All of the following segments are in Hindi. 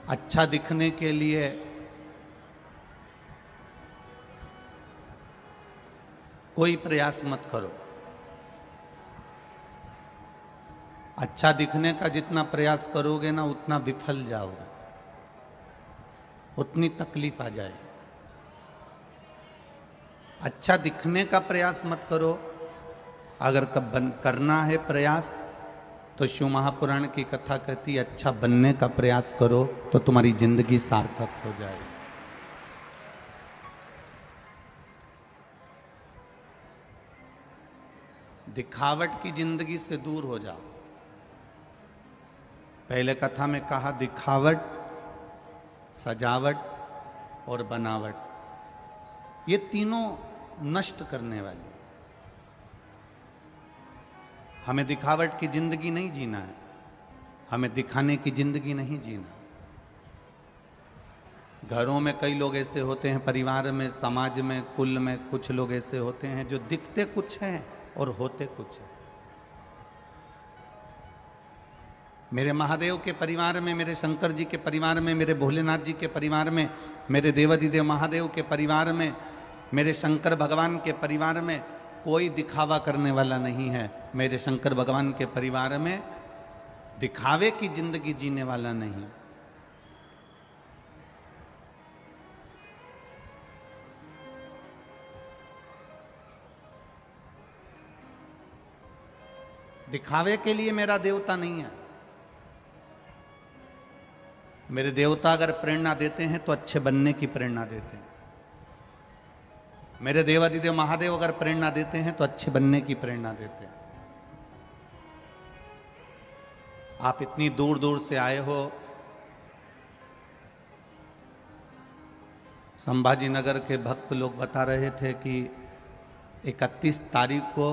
अच्छा दिखने के लिए कोई प्रयास मत करो। अच्छा दिखने का जितना प्रयास करोगे ना उतना विफल जाओगे, उतनी तकलीफ आ जाएगी। अच्छा दिखने का प्रयास मत करो। अगर करना है प्रयास तो शिव महापुराण की कथा कहती है अच्छा बनने का प्रयास करो तो तुम्हारी जिंदगी सार्थक हो जाएगी। दिखावट की जिंदगी से दूर हो जाओ। पहले कथा में कहा दिखावट, सजावट और बनावट, ये तीनों नष्ट करने वाली। हमें दिखावट की जिंदगी नहीं जीना है, हमें दिखाने की जिंदगी नहीं जीना। घरों में कई लोग ऐसे होते हैं, परिवार में, समाज में, कुल में कुछ लोग ऐसे होते हैं जो दिखते कुछ हैं और होते कुछ हैं। मेरे महादेव के परिवार में, मेरे शंकर जी के परिवार में, मेरे भोलेनाथ जी के परिवार में, मेरे देवाधिदेव महादेव के परिवार में, मेरे शंकर भगवान के परिवार में कोई दिखावा करने वाला नहीं है। मेरे शंकर भगवान के परिवार में दिखावे की जिंदगी जीने वाला नहीं। दिखावे के लिए मेरा देवता नहीं है। मेरे देवता अगर प्रेरणा देते हैं तो अच्छे बनने की प्रेरणा देते हैं। मेरे देवाधिदेव महादेव अगर प्रेरणा देते हैं तो अच्छे बनने की प्रेरणा देते हैं। आप इतनी दूर दूर से आए हो, संभाजी नगर के भक्त लोग बता रहे थे कि 31 तारीख को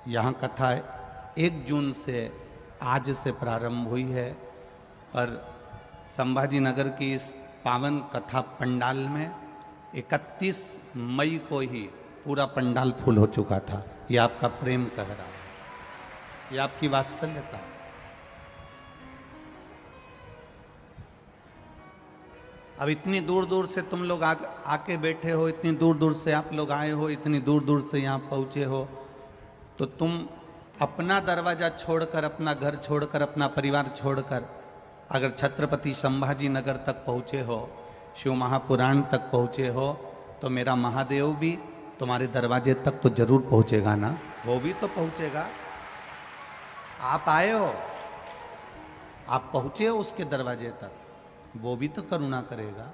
यहाँ कथा 1 जून से आज से प्रारंभ हुई है, पर संभाजी नगर की इस पावन कथा पंडाल में 31 मई को ही पूरा पंडाल फुल हो चुका था। ये आपका प्रेम कह रहा है, ये आपकी वात्सल्यता है। अब इतनी दूर दूर से तुम लोग आके बैठे हो, इतनी दूर दूर से आप लोग आए हो, इतनी दूर दूर से यहाँ पहुँचे हो, तो तुम अपना दरवाज़ा छोड़कर, अपना घर छोड़कर, अपना परिवार छोड़कर अगर छत्रपति संभाजी नगर तक पहुँचे हो, शिव महापुराण तक पहुँचे हो, तो मेरा महादेव भी तुम्हारे दरवाजे तक तो जरूर पहुँचेगा ना, वो भी तो पहुँचेगा। आप आए हो, आप पहुँचे हो उसके दरवाजे तक, वो भी तो करुणा करेगा,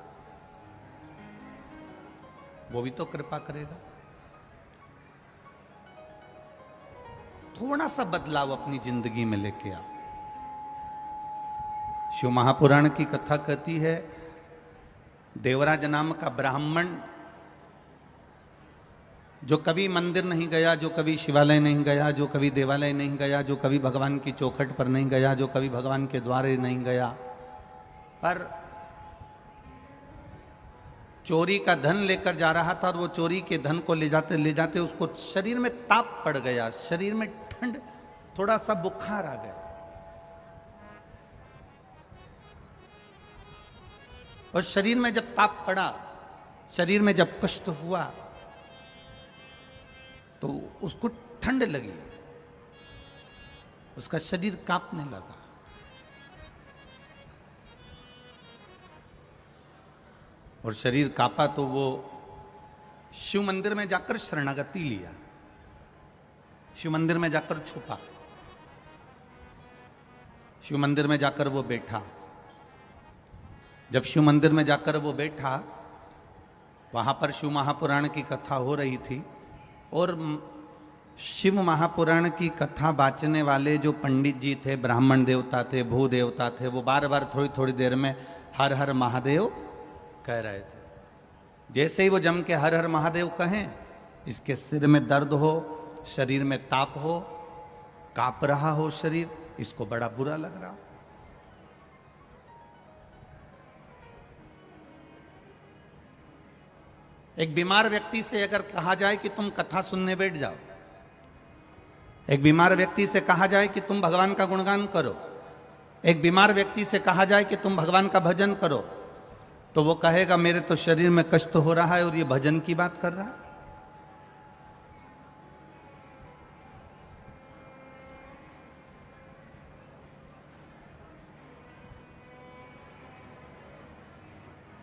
वो भी तो कृपा करेगा। थोड़ा सा बदलाव अपनी जिंदगी में लेके आओ। शिव महापुराण की कथा कहती है देवराज नाम का ब्राह्मण जो कभी मंदिर नहीं गया, जो कभी शिवालय नहीं गया, जो कभी देवालय नहीं गया, जो कभी भगवान की चौखट पर नहीं गया, जो कभी भगवान के द्वारे नहीं गया, पर चोरी का धन लेकर जा रहा था और वो चोरी के धन को ले जाते उसको शरीर में ताप पड़ गया, शरीर में ठंड, थोड़ा सा बुखार आ गया। और शरीर में जब ताप पड़ा, शरीर में जब कष्ट हुआ, तो उसको ठंड लगी, उसका शरीर कांपने लगा। और शरीर कांपा तो वो शिव मंदिर में जाकर शरणागति लिया, शिव मंदिर में जाकर छुपा, शिव मंदिर में जाकर वो बैठा। जब शिव मंदिर में जाकर वो बैठा, वहाँ पर शिव महापुराण की कथा हो रही थी और शिव महापुराण की कथा बाँचने वाले जो पंडित जी थे, ब्राह्मण देवता थे, भू देवता थे, वो बार बार थोड़ी थोड़ी देर में हर हर महादेव कह रहे थे। जैसे ही वो जम के हर हर महादेव कहें, इसके सिर में दर्द हो, शरीर में ताप हो, कांप रहा हो शरीर, इसको बड़ा बुरा लग रहा। एक बीमार व्यक्ति से अगर कहा जाए कि तुम कथा सुनने बैठ जाओ, एक बीमार व्यक्ति से कहा जाए कि तुम भगवान का गुणगान करो, एक बीमार व्यक्ति से कहा जाए कि तुम भगवान का भजन करो, तो वो कहेगा मेरे तो शरीर में कष्ट हो रहा है और ये भजन की बात कर रहा है।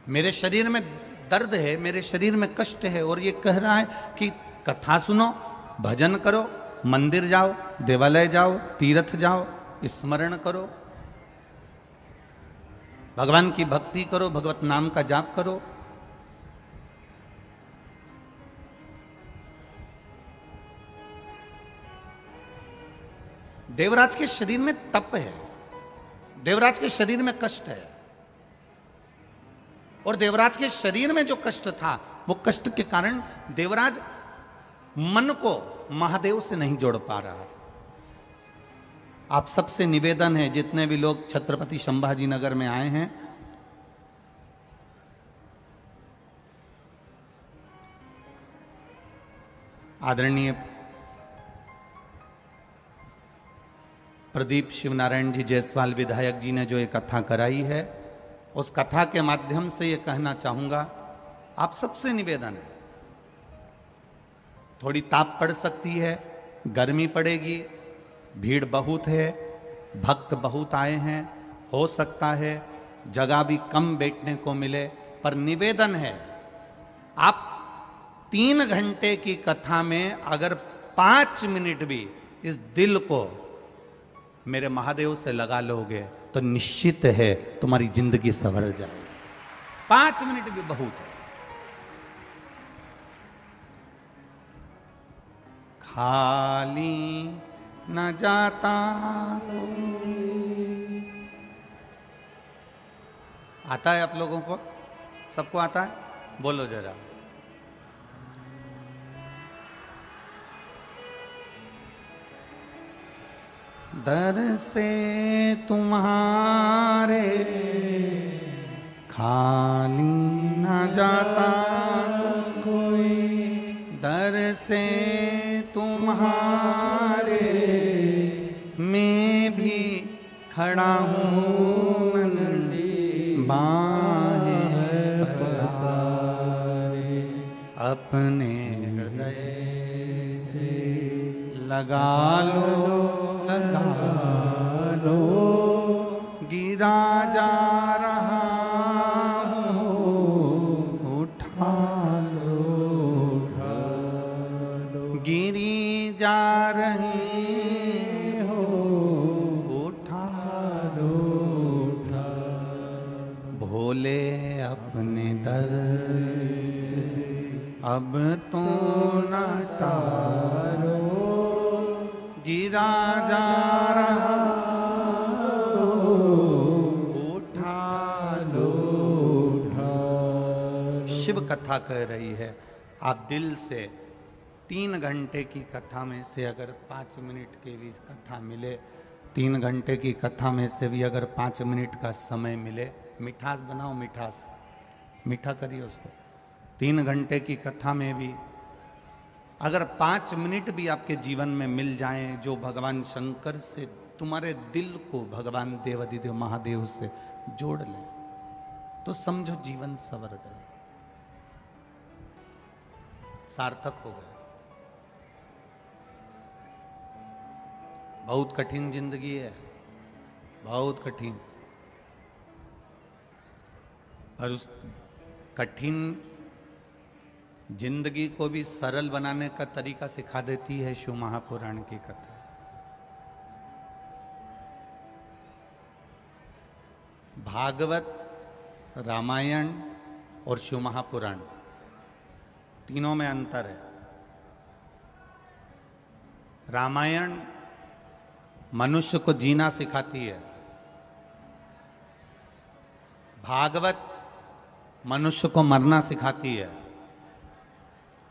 मेरे शरीर में दर्द है, मेरे शरीर में कष्ट है, और ये कह रहा है कि कथा सुनो, भजन करो, मंदिर जाओ, देवालय जाओ, तीर्थ जाओ, स्मरण करो, भगवान की भक्ति करो, भगवत नाम का जाप करो। देवराज के शरीर में तप है, देवराज के शरीर में कष्ट है, और देवराज के शरीर में जो कष्ट था वो कष्ट के कारण देवराज मन को महादेव से नहीं जोड़ पा रहा। आप सबसे निवेदन है, जितने भी लोग छत्रपति संभाजी नगर में आए हैं, आदरणीय प्रदीप शिवनारायण जी जायसवाल विधायक जी ने जो ये कथा कराई है, उस कथा के माध्यम से ये कहना चाहूंगा, आप सबसे निवेदन है, थोड़ी ताप पड़ सकती है, गर्मी पड़ेगी, भीड़ बहुत है, भक्त बहुत आए हैं, हो सकता है जगह भी कम बैठने को मिले, पर निवेदन है आप 3 घंटे की कथा में अगर 5 मिनट भी इस दिल को मेरे महादेव से लगा लोगे तो निश्चित है तुम्हारी जिंदगी संवर जाएगी। 5 मिनट भी बहुत है। खाली न जाता आता है आप लोगों को, सबको आता है? बोलो जरा। दर से तुम्हारे खाली न जाता कोई, दर से तुम्हारे मैं भी खड़ा हूँ, नन्ही बाहें पसारे अपने हृदय से लगा लो, लगा लो, गिरा जा रहा हूँ, उठा लो, उठा लो, गिरी जा रही हो, उठा लो, उठा लो, भोले अपने दर से अब तो न टालो, गिरा जा रहा उठा लो, उठा। शिव कथा कह रही है, आप दिल से 3 घंटे की कथा में से अगर 5 मिनट की भी कथा मिले, 3 घंटे की कथा में से भी अगर 5 मिनट का समय मिले, मिठास बनाओ, मिठास मीठा करिए उसको। 3 घंटे की कथा में भी अगर 5 मिनट भी आपके जीवन में मिल जाएं, जो भगवान शंकर से तुम्हारे दिल को भगवान देवाधिदेव महादेव से जोड़ लें, तो समझो जीवन सवर गया, सार्थक हो गया। बहुत कठिन जिंदगी है, बहुत कठिन, और उस कठिन जिंदगी को भी सरल बनाने का तरीका सिखा देती है शिव महापुराण की कथा। भागवत, रामायण और शिव महापुराण तीनों में अंतर है। रामायण मनुष्य को जीना सिखाती है, भागवत मनुष्य को मरना सिखाती है,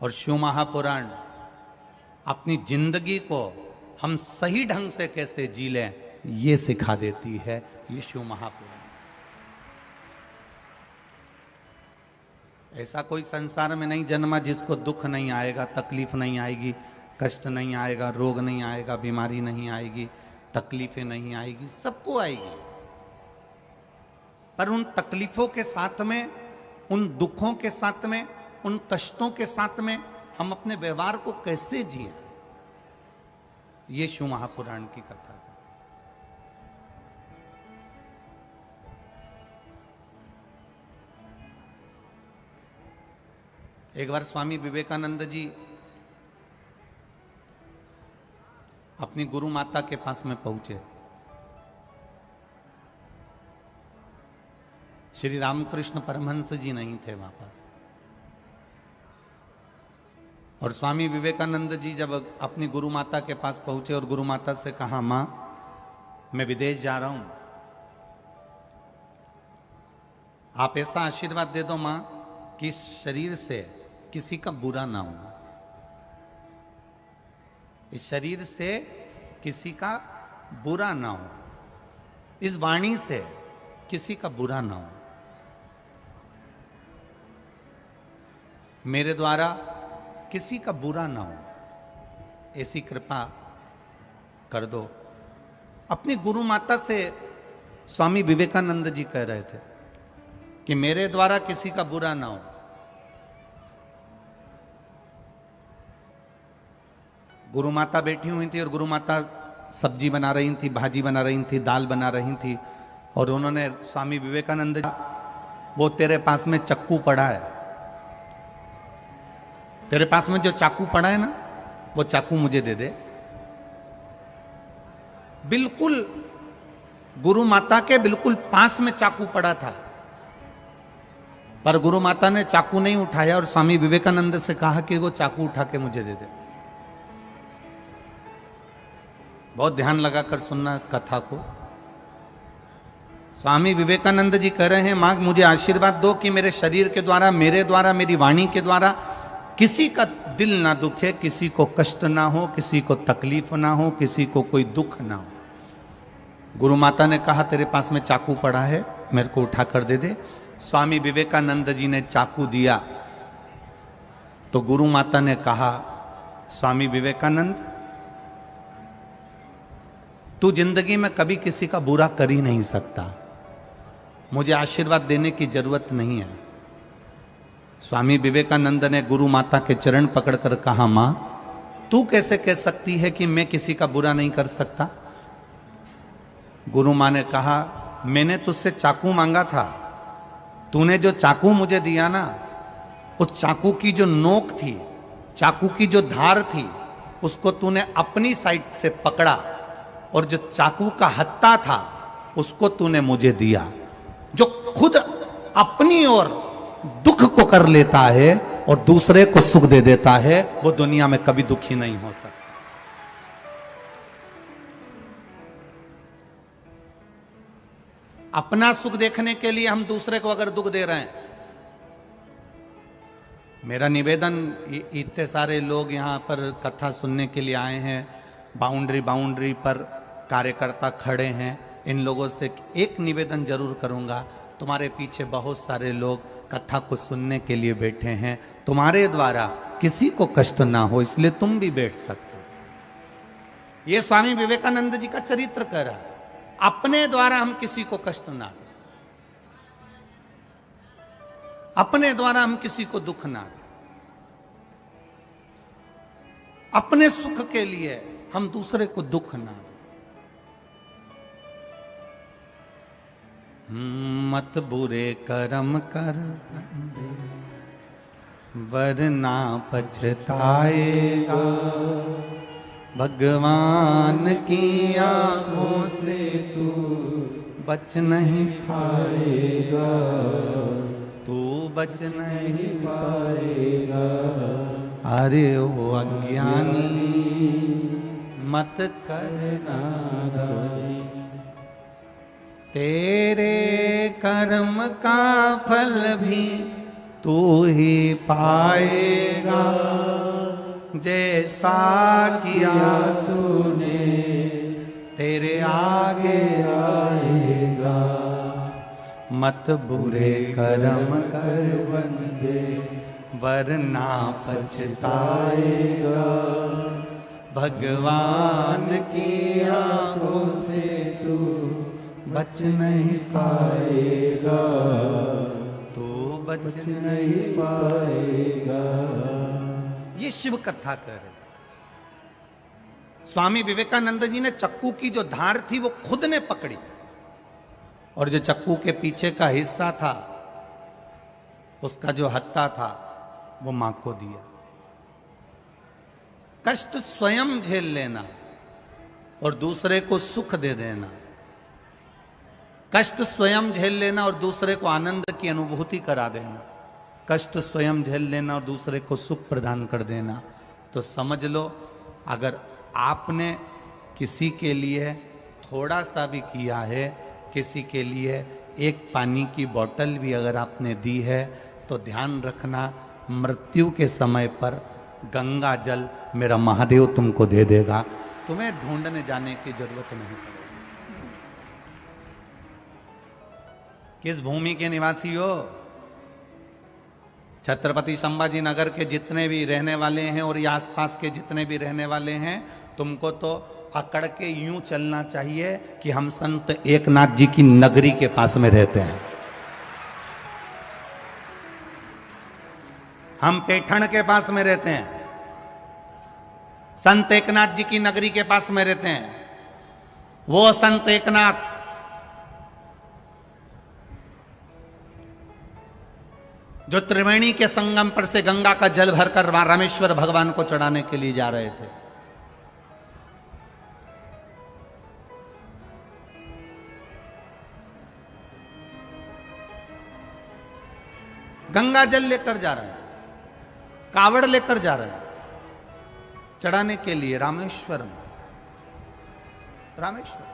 और शिव महापुराण अपनी जिंदगी को हम सही ढंग से कैसे जी लें ये सिखा देती है ये शिव महापुराण। ऐसा कोई संसार में नहीं जन्मा जिसको दुख नहीं आएगा, तकलीफ नहीं आएगी, कष्ट नहीं आएगा, रोग नहीं आएगा, बीमारी नहीं आएगी, तकलीफें नहीं आएगी, सबको आएगी। पर उन तकलीफों के साथ में, उन दुखों के साथ में, उन कष्टों के साथ में हम अपने व्यवहार को कैसे जिए, ये शिव महापुराण की कथा है। एक बार स्वामी विवेकानंद जी अपनी गुरु माता के पास में पहुंचे। श्री रामकृष्ण परमहंस जी नहीं थे वहां पर। और स्वामी विवेकानंद जी जब अपनी गुरु माता के पास पहुंचे और गुरु माता से कहा, मां मैं विदेश जा रहा हूं, आप ऐसा आशीर्वाद दे दो मां कि इस शरीर से किसी का बुरा ना हो, इस शरीर से किसी का बुरा ना हो, इस वाणी से किसी का बुरा ना हो, मेरे द्वारा किसी का बुरा ना हो, ऐसी कृपा कर दो। अपनी गुरु माता से स्वामी विवेकानंद जी कह रहे थे कि मेरे द्वारा किसी का बुरा ना हो। गुरु माता बैठी हुई थी और गुरु माता सब्जी बना रही थी, भाजी बना रही थी, दाल बना रही थी, और उन्होंने स्वामी विवेकानंद जी, वो तेरे पास में चक्कू पड़ा है, तेरे पास में जो चाकू पड़ा है ना, वो चाकू मुझे दे दे। बिल्कुल गुरु माता के बिल्कुल पास में चाकू पड़ा था, पर गुरु माता ने चाकू नहीं उठाया और स्वामी विवेकानंद से कहा कि वो चाकू उठा के मुझे दे दे। बहुत ध्यान लगाकर सुनना कथा को। स्वामी विवेकानंद जी कह रहे हैं, मां मुझे आशीर्वाद दो कि मेरे शरीर के द्वारा, मेरे द्वारा, मेरी वाणी के द्वारा किसी का दिल ना दुखे, किसी को कष्ट ना हो, किसी को तकलीफ ना हो, किसी को कोई दुख ना हो। गुरु माता ने कहा तेरे पास में चाकू पड़ा है, मेरे को उठा कर दे दे। स्वामी विवेकानंद जी ने चाकू दिया तो गुरु माता ने कहा, स्वामी विवेकानंद तू जिंदगी में कभी किसी का बुरा कर ही नहीं सकता, मुझे आशीर्वाद देने की जरूरत नहीं है। स्वामी विवेकानंद ने गुरु माता के चरण पकड़कर कहा, मां तू कैसे कह सकती है कि मैं किसी का बुरा नहीं कर सकता। गुरु मां ने कहा, मैंने तुझसे चाकू मांगा था, तूने जो चाकू मुझे दिया ना, उस चाकू की जो नोक थी, चाकू की जो धार थी, उसको तूने अपनी साइड से पकड़ा, और जो चाकू का हत्था था उसको तूने मुझे दिया। जो खुद अपनी ओर दुख को कर लेता है और दूसरे को सुख दे देता है, वो दुनिया में कभी दुखी नहीं हो सकता। अपना सुख देखने के लिए हम दूसरे को अगर दुख दे रहे हैं, मेरा निवेदन, इतने सारे लोग यहां पर कथा सुनने के लिए आए हैं, बाउंड्री पर कार्यकर्ता खड़े हैं, इन लोगों से एक निवेदन जरूर करूंगा, तुम्हारे पीछे बहुत सारे लोग कथा को सुनने के लिए बैठे हैं, तुम्हारे द्वारा किसी को कष्ट ना हो इसलिए तुम भी बैठ सकते हो। ये स्वामी विवेकानंद जी का चरित्र कह रहा है, अपने द्वारा हम किसी को कष्ट ना दें, अपने द्वारा हम किसी को दुख ना दें, अपने सुख के लिए हम दूसरे को दुख ना दें। मत बुरे कर्म कर बंदे, वरना पछताएगा, भगवान की आंखों से तू बच नहीं पाएगा, तू बच नहीं पाएगा। अरे ओ अज्ञानी मत करना, तेरे कर्म का फल भी तू ही पाएगा, जैसा किया तूने तेरे आगे आएगा। मत बुरे कर्म कर बंदे, वरना पछताएगा, भगवान की आंखों से तू बच नहीं पाएगा, तू बच नहीं पाएगा। ये शिव कथा कह रहे। स्वामी विवेकानंद जी ने चक्कू की जो धार थी वो खुद ने पकड़ी, और जो चक्कू के पीछे का हिस्सा था, उसका जो हत्था था, वो मां को दिया। कष्ट स्वयं झेल लेना और दूसरे को सुख दे देना, कष्ट स्वयं झेल लेना और दूसरे को आनंद की अनुभूति करा देना, कष्ट स्वयं झेल लेना और दूसरे को सुख प्रदान कर देना। तो समझ लो, अगर आपने किसी के लिए थोड़ा सा भी किया है, किसी के लिए एक पानी की बोतल भी अगर आपने दी है, तो ध्यान रखना, मृत्यु के समय पर गंगा जल मेरा महादेव तुमको दे देगा, तुम्हें ढूंढने जाने की जरूरत नहीं पड़ेगी। किस भूमि के निवासी हो? छत्रपति संभाजी नगर के जितने भी रहने वाले हैं और ये आसपास के जितने भी रहने वाले हैं, तुमको तो अकड़ के यूं चलना चाहिए कि हम संत एकनाथ जी की नगरी के पास में रहते हैं। हम पैठण के पास में रहते हैं, संत एकनाथ जी की नगरी के पास में रहते हैं। वो संत एकनाथ जो त्रिवेणी के संगम पर से गंगा का जल भरकर रामेश्वर भगवान को चढ़ाने के लिए जा रहे थे। गंगा जल लेकर जा रहे हैं, कावड़ लेकर जा रहे हैं चढ़ाने के लिए रामेश्वर में। रामेश्वर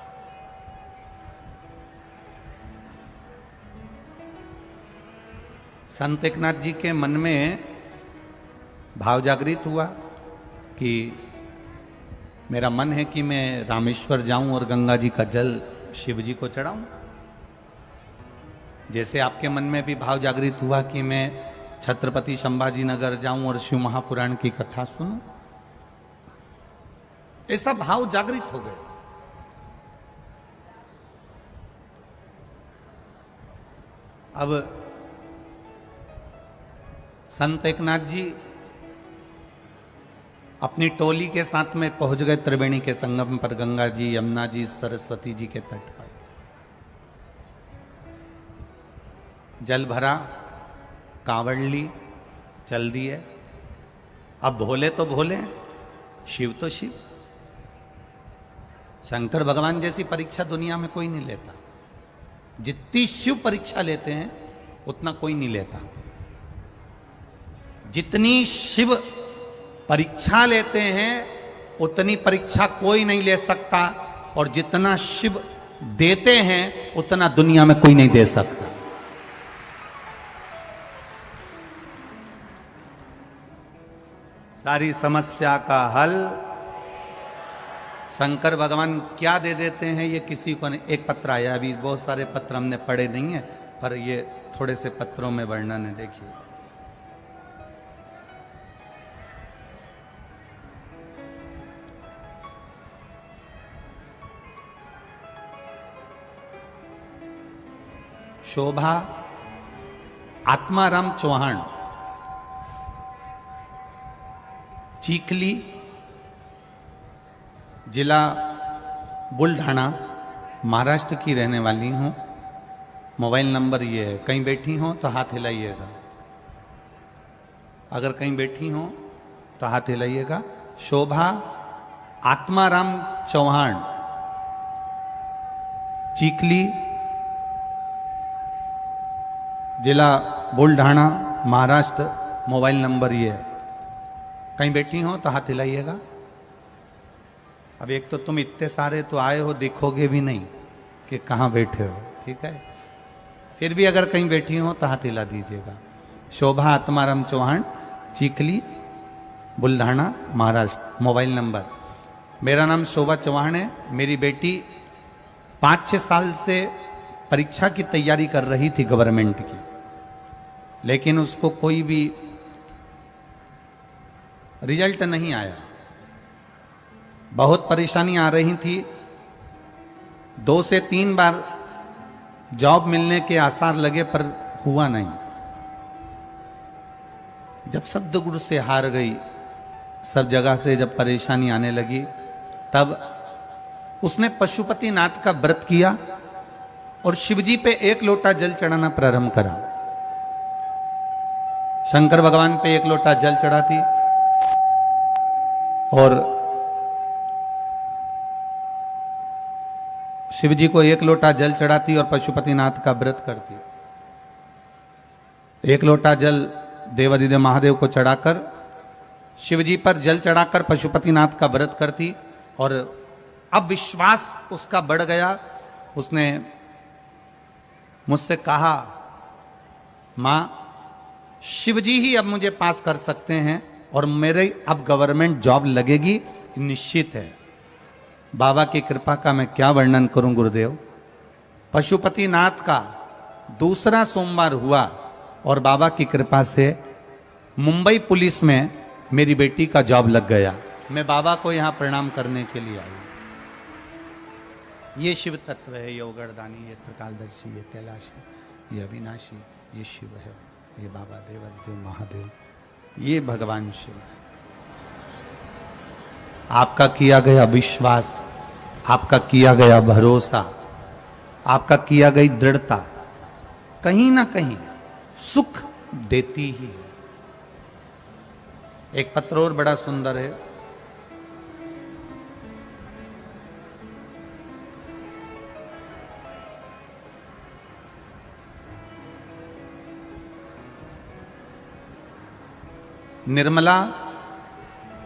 संत एकनाथ जी के मन में भाव जागृत हुआ कि मेरा मन है कि मैं रामेश्वर जाऊं और गंगा जी का जल शिव जी को चढ़ाऊं। जैसे आपके मन में भी भाव जागृत हुआ कि मैं छत्रपति संभाजी नगर जाऊं और शिव महापुराण की कथा सुनूं, ऐसा भाव जागृत हो गया। अब संत एकनाथ जी अपनी टोली के साथ में पहुंच गए त्रिवेणी के संगम पर, गंगा जी, यमुना जी, सरस्वती जी के तट पर। जल भरा, कांवड़ ली, चल दिए। अब भोले तो भोले, शिव तो शिव। शंकर भगवान जैसी परीक्षा दुनिया में कोई नहीं लेता। जितनी शिव परीक्षा लेते हैं उतना कोई नहीं लेता। जितनी शिव परीक्षा लेते हैं उतनी परीक्षा कोई नहीं ले सकता, और जितना शिव देते हैं उतना दुनिया में कोई नहीं दे सकता। सारी समस्या का हल शंकर भगवान क्या दे देते हैं ये किसी को नहीं। एक पत्र आया, अभी बहुत सारे पत्र हमने पढ़े नहीं है, पर ये थोड़े से पत्रों में वर्णन है, देखिए। शोभा आत्माराम चौहान, चीखली, जिला बुल्ढाना, महाराष्ट्र की रहने वाली हूँ। मोबाइल नंबर ये है। कहीं बैठी हो तो हाथ हिलाइएगा, अगर कहीं बैठी हो तो हाथ हिलाइएगा। शोभा आत्माराम चौहान, चीखली, जिला बुल्ढाना, महाराष्ट्र। मोबाइल नंबर ये है। कहीं बैठी हो तो हाथ हिलाइएगा। अब एक तो तुम इतने सारे तो आए हो, दिखोगे भी नहीं कि कहाँ बैठे हो, ठीक है। फिर भी अगर कहीं बैठी हो तो हाथ हिला दीजिएगा। शोभा आत्माराम चौहान, चीखली, बुल्ढाना, महाराष्ट्र। मोबाइल नंबर, मेरा नाम शोभा चौहान है। मेरी बेटी 5-6 साल से परीक्षा की तैयारी कर रही थी गवर्नमेंट की, लेकिन उसको कोई भी रिजल्ट नहीं आया। बहुत परेशानी आ रही थी। 2 से 3 बार जॉब मिलने के आसार लगे पर हुआ नहीं। जब सद्गुरु से हार गई, सब जगह से जब परेशानी आने लगी, तब उसने पशुपतिनाथ का व्रत किया और शिवजी पे 1 लोटा जल चढ़ाना प्रारंभ करा। शंकर भगवान पे 1 लोटा जल चढ़ाती और शिवजी को 1 लोटा जल चढ़ाती और पशुपतिनाथ का व्रत करती। 1 लोटा जल देवादिदेव महादेव को चढ़ाकर शिवजी पर जल चढ़ाकर पशुपतिनाथ का व्रत करती और अब विश्वास उसका बढ़ गया। उसने मुझसे कहा, मां शिवजी ही अब मुझे पास कर सकते हैं और मेरे अब गवर्नमेंट जॉब लगेगी निश्चित है। बाबा की कृपा का मैं क्या वर्णन करूं गुरुदेव। पशुपतिनाथ का दूसरा सोमवार हुआ और बाबा की कृपा से मुंबई पुलिस में मेरी बेटी का जॉब लग गया। मैं बाबा को यहां प्रणाम करने के लिए आई। ये शिव तत्व है, ये ओगरदानी, ये त्रिकालदर्शी, ये कैलाशी, ये अविनाशी, ये शिव है, ये बाबा देवादिदेव महादेव, ये भगवान शिव है। आपका किया गया विश्वास, आपका किया गया भरोसा, आपका किया गई दृढ़ता कहीं ना कहीं सुख देती ही है। एक पत्र और बड़ा सुंदर है। निर्मला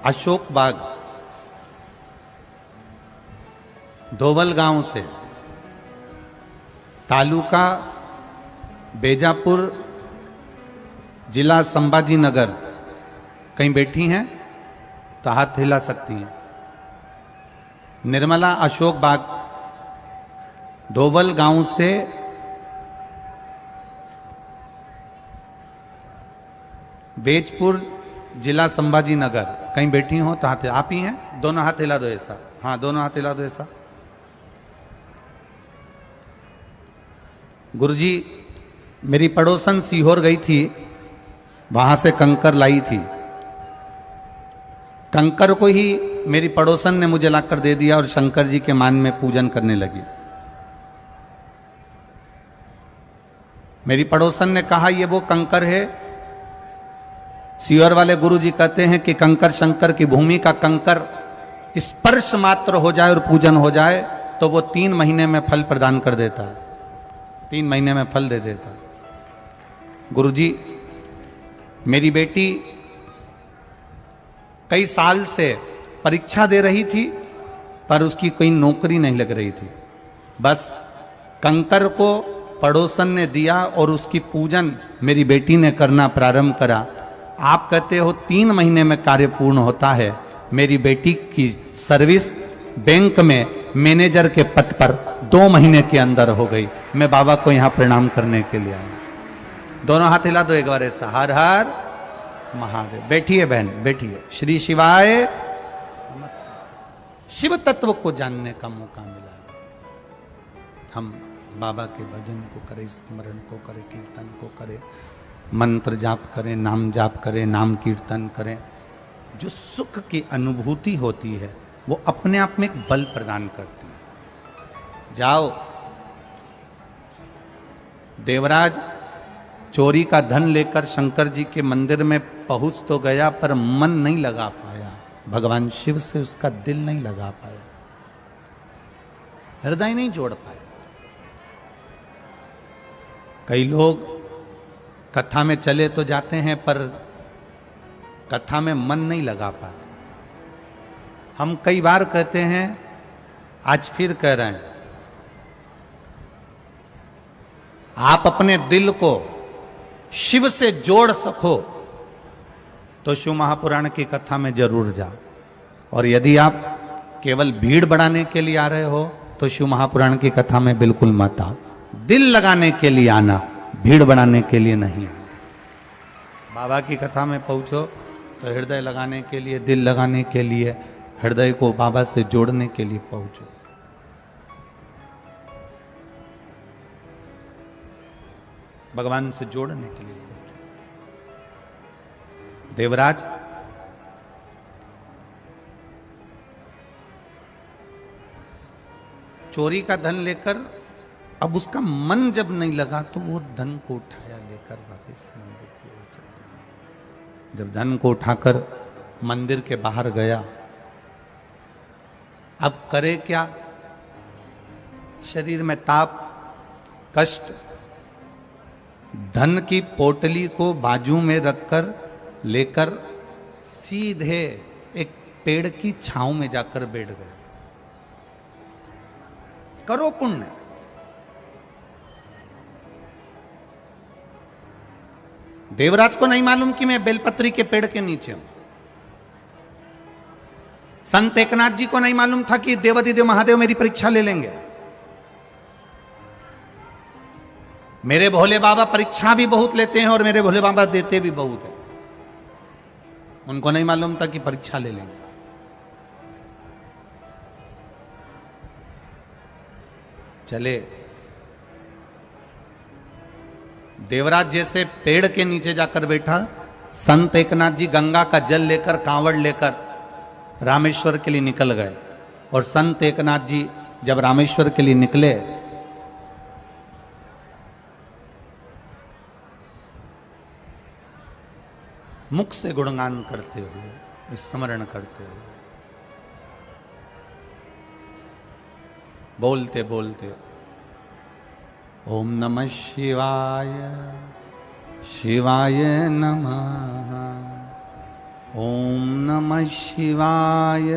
अशोक बाग धोबल गांव से, तालुका बेजापुर, जिला संभाजी नगर। कहीं बैठी हैं तो हाथ हिला सकती हैं। निर्मला अशोक बाग धोबल गांव से बेजपुर, जिला संभाजी नगर। कहीं बैठी हो तो हाथ, आप ही हैं? दोनों हाथ हिला दो ऐसा। हाँ, दोनों हाथ हिला दो ऐसा। गुरुजी, मेरी पड़ोसन सीहोर गई थी, वहां से कंकर लाई थी। कंकर को ही मेरी पड़ोसन ने मुझे लाकर दे दिया और शंकर जी के मान में पूजन करने लगी। मेरी पड़ोसन ने कहा, ये वो कंकर है। सीहोर वाले गुरुजी कहते हैं कि कंकर शंकर की भूमि का कंकर स्पर्श मात्र हो जाए और पूजन हो जाए तो वो 3 महीने में फल प्रदान कर देता है, 3 महीने में फल दे देता। गुरुजी, मेरी बेटी कई साल से परीक्षा दे रही थी पर उसकी कोई नौकरी नहीं लग रही थी। बस कंकर को पड़ोसन ने दिया और उसकी पूजन मेरी बेटी ने करना प्रारंभ करा। आप कहते हो 3 महीने में कार्य पूर्ण होता है। मेरी बेटी की सर्विस बैंक में मैनेजर के पद पर 2 महीने के अंदर हो गई। मैं बाबा को यहां प्रणाम करने के लिए आया। दोनों हाथ हिला दो एक बार ऐसा। हर हर महादेव। बैठिए बहन, बैठिए। श्री शिवाय। शिव तत्व को जानने का मौका मिला। हम बाबा के भजन को करें, स्मरण को करें, कीर्तन को करें, मंत्र जाप करें, नाम जाप करें, नाम कीर्तन करें। जो सुख की अनुभूति होती है वो अपने आप में एक बल प्रदान करती है। जाओ, देवराज चोरी का धन लेकर शंकर जी के मंदिर में पहुंच तो गया पर मन नहीं लगा पाया, भगवान शिव से उसका दिल नहीं लगा पाया, हृदय नहीं जोड़ पाया। कई लोग कथा में चले तो जाते हैं पर कथा में मन नहीं लगा पाते। हम कई बार कहते हैं, आज फिर कह रहे हैं, आप अपने दिल को शिव से जोड़ सको तो शिव महापुराण की कथा में जरूर जाओ। और यदि आप केवल भीड़ बढ़ाने के लिए आ रहे हो तो शिव महापुराण की कथा में बिल्कुल मत आओ। दिल लगाने के लिए आना, भीड़ बढ़ाने के लिए नहीं। बाबा की कथा में पहुंचो तो हृदय लगाने के लिए, दिल लगाने के लिए, हृदय को बाबा से जोड़ने के लिए पहुंचो। भगवान से जोड़ने के लिए पहुंचे। देवराज चोरी का धन लेकर, अब उसका मन जब नहीं लगा तो वो धन को उठाया लेकर वापस मंदिर की ओर चल दिया। जब धन को उठाकर मंदिर के बाहर गया, अब करे क्या? शरीर में ताप, कष्ट, धन की पोटली को बाजू में रखकर लेकर सीधे एक पेड़ की छांव में जाकर बैठ गए। करो पुण्य। देवराज को नहीं मालूम कि मैं बेलपत्री के पेड़ के नीचे हूं। संत एकनाथ जी को नहीं मालूम था कि देवाधिदेव महादेव मेरी परीक्षा ले लेंगे। मेरे भोले बाबा परीक्षा भी बहुत लेते हैं और मेरे भोले बाबा देते भी बहुत है। उनको नहीं मालूम था कि परीक्षा ले लेंगे। चले देवराज जैसे पेड़ के नीचे जाकर बैठा, संत एकनाथ जी गंगा का जल लेकर, कांवड़ लेकर रामेश्वर के लिए निकल गए। और संत एकनाथ जी जब रामेश्वर के लिए निकले, मुख से गुणगान करते हुए, स्मरण करते हुए, बोलते बोलते, ओम नमः शिवाय, शिवाय नमः, ओम नमः शिवाय,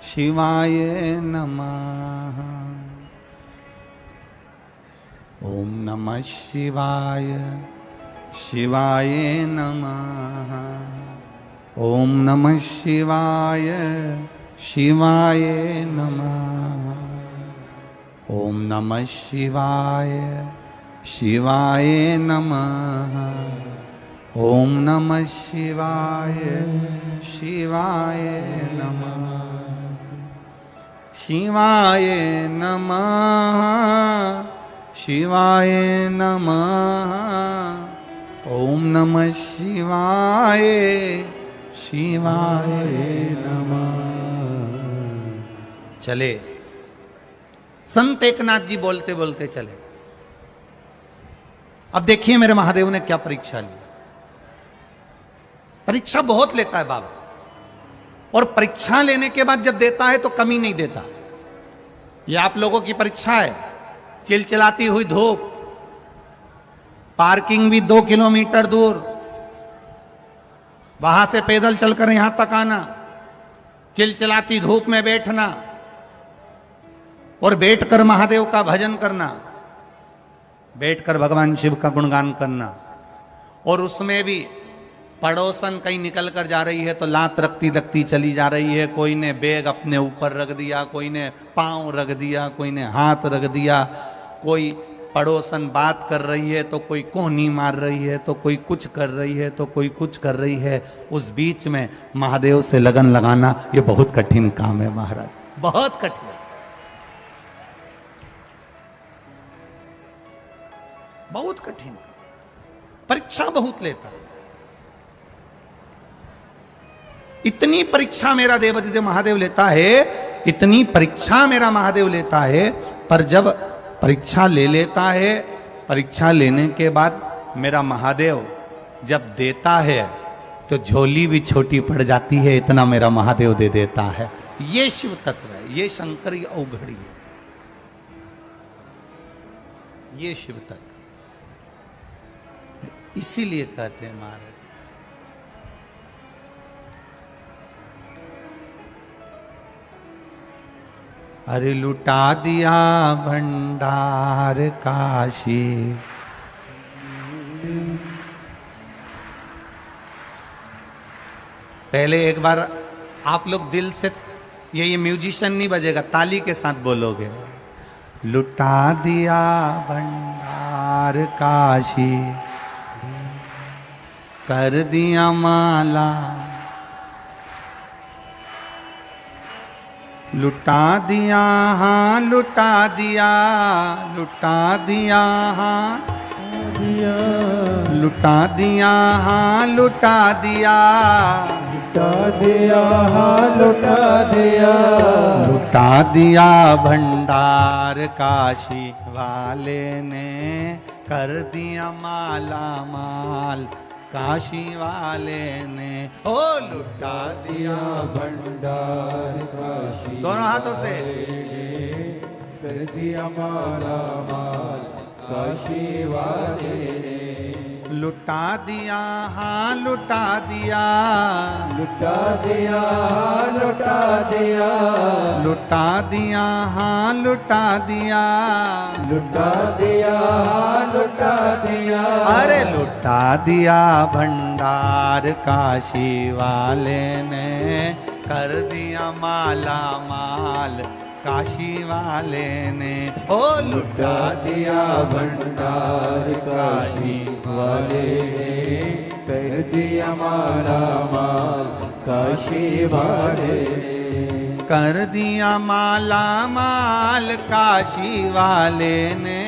शिवाय नमः, ओम नमः शिवाय, शिवाय नमः, ओम नमः शिवाय, शिवाय नमः, ओम नमः शिवाय, शिवाय नमः, ओम नमः शिवाय, शिवाय नमः, शिवाय नमः, शिवाय नमः, ओम नमः शिवाय, शिवाय नमः। चले संत एकनाथ जी बोलते बोलते चले। अब देखिए मेरे महादेव ने क्या परीक्षा ली। परीक्षा बहुत लेता है बाबा, और परीक्षा लेने के बाद जब देता है तो कमी नहीं देता। यह आप लोगों की परीक्षा है। चिलचिलाती हुई धूप, पार्किंग भी 2 किलोमीटर दूर, वहां से पैदल चलकर यहां तक आना, चिलचिलाती धूप में बैठना और बैठकर महादेव का भजन करना, बैठकर भगवान शिव का गुणगान करना। और उसमें भी पड़ोसन कहीं निकल कर जा रही है तो लात रखती रखती चली जा रही है। कोई ने बैग अपने ऊपर रख दिया, कोई ने पांव रख दिया, कोई ने हाथ रख दिया, कोई पड़ोसन बात कर रही है तो कोई कोहनी मार रही है, तो कोई कुछ कर रही है, तो कोई कुछ कर रही है। उस बीच में महादेव से लगन लगाना ये बहुत कठिन काम है महाराज, बहुत कठिन, बहुत कठिन। परीक्षा बहुत लेता है। इतनी परीक्षा मेरा देवाधिदेव महादेव लेता है, इतनी परीक्षा मेरा महादेव लेता है। पर जब परीक्षा ले लेता है, परीक्षा लेने के बाद मेरा महादेव जब देता है तो झोली भी छोटी पड़ जाती है, इतना मेरा महादेव दे देता है। ये शिव तत्व है, ये शंकरी अवघड़ी है, ये शिव तत्व। इसीलिए कहते हैं महाराज, अरे लुटा दिया भंडार काशी, पहले एक बार आप लोग दिल से, ये म्यूजिशियन नहीं बजेगा, ताली के साथ बोलोगे। लुटा दिया भंडार काशी, कर दिया माला, लुटा दिया, हाँ लुटा दिया, लुटा दिया, हाँ दिया, लुटा दिया हाँ लुटा दिया, लुटा दिया हाँ लुटा दिया, लुटा दिया भंडार काशी वाले ने, कर दिया माला माल काशी वाले ने, ओ लुटा दिया भंडार काशी दोनों हाथों से, कर दिया माला माल काशी वाले ने, लुटा दिया हाँ लुटा दिया, लुटा दिया हाँ लुटा दिया, लुटा दिया हाँ लुटा दिया, लुटा दिया हाँ लुटा दिया, अरे लुटा दिया भंडार काशी वाले ने, कर दिया माला माल काशी वाले ने, ओ लुटा दिया भंडार काशी वाले ने, कर दिया माला माल काशी वाले ने, कर दिया माला माल काशी वाले ने,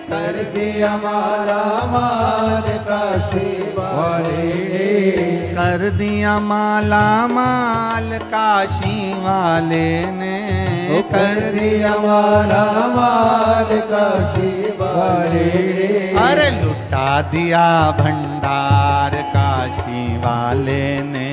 कर दिया माला माल काशी वाले ने, कर दिया माला माल काशी वाले ने, कर दिया माला माल काशी वाले ने, अरे लुटा दिया भंडार काशी वाले ने,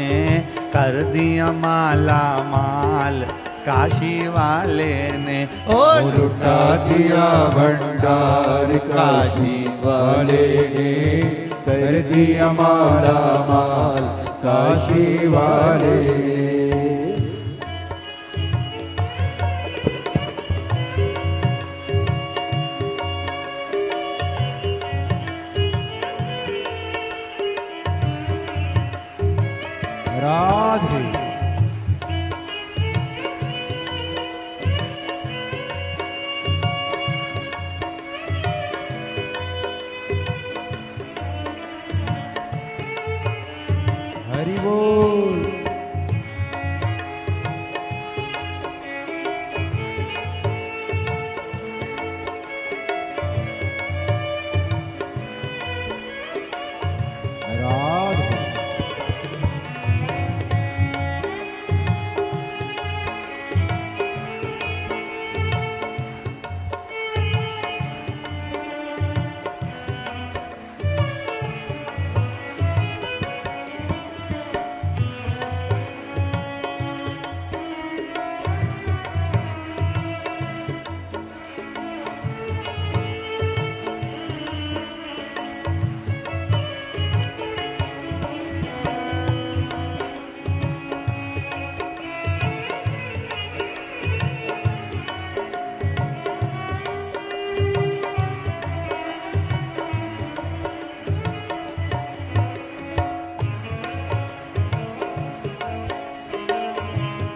कर दिया माला माल काशी वाले ने, ओ लुटा दिया भंडार काशी वाले ने, कर दिया माला माल काशी वाले ने। राधे हरि बोल। राधे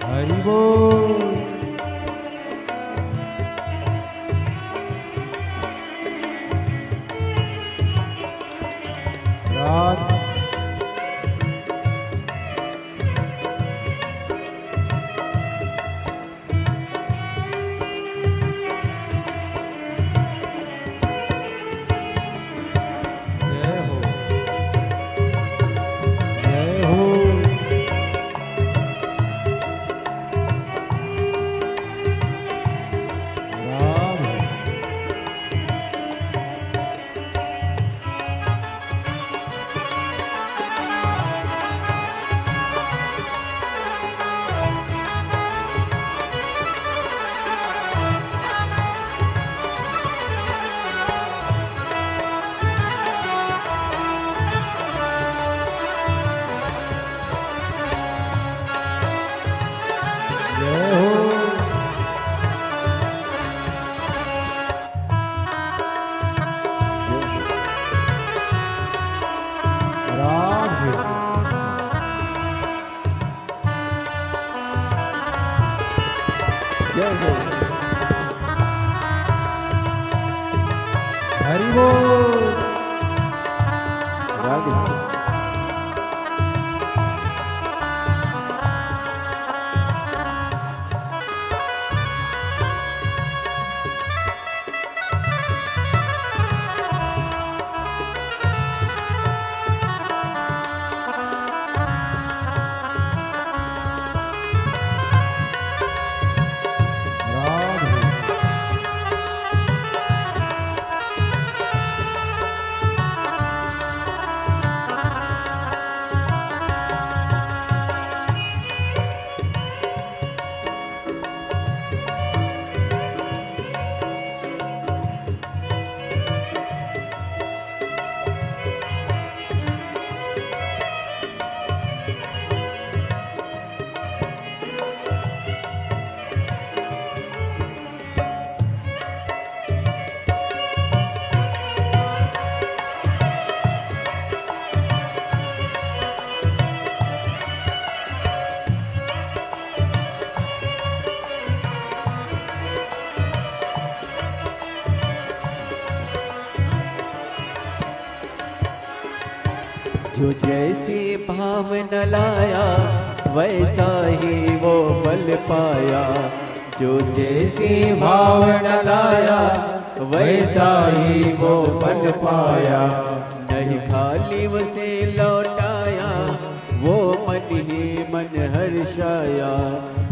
हरि बोल। राधे जय हो जय हो। राधे जय हो। राधे जय हो। हरि बोल। राधे जो जैसे भावना लाया वैसा ही वो फल पाया। जो जैसे भावना लाया वैसा ही वो फल पाया। नहीं खाली उसे लौटाया वो मन ही मन हर्षाया।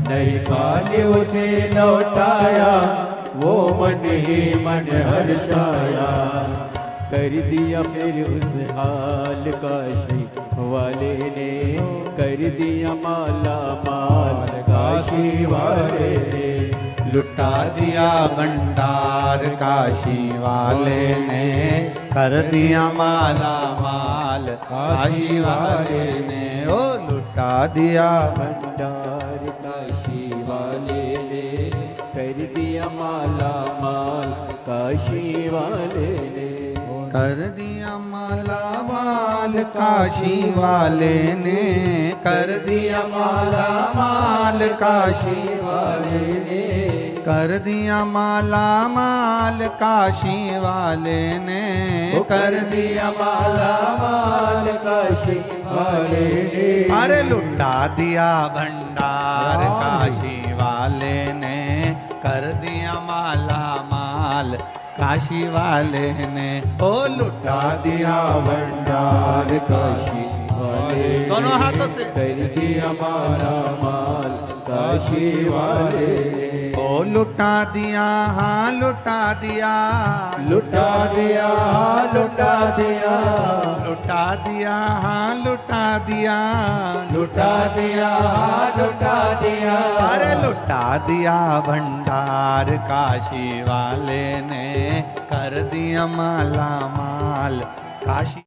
नहीं खाली उसे लौटाया वो मन ही मन हर्षाया। कर दिया फिर उस हाल काशी वाले ने, कर दिया माला माल काशी वाले ने। लुटा दिया भंडार काशी वाले ने, कर दिया माला माल काशी वाले ने। ओ लुटा दिया भंडार काशी वाले ने, कर दिया माला माल काशी वाले ने। कर दिया माला माल काशी वाले ने, कर दिया माला माल काशी वाले ने। कर दिया माला माल काशी वाले ने, कर दिया माला माल काशी वाले ने। अरे लुटा दिया भंडार काशी वाले ने, कर दिया माला माल काशी वाले ने। ओ लुटा दिया भंडार काशी वाले, दोनों हाथों से कर दिया माला माल काशी वाले ने। ओ लुटा दिया हाँ लुटा दिया, लुटा दिया हाँ लुटा दिया। लुटा दिया हाँ लुटा दिया, लुटा दिया हाँ लुटा दिया। अरे लुटा दिया भंडार काशी वाले ने, कर दिया माला माल काशी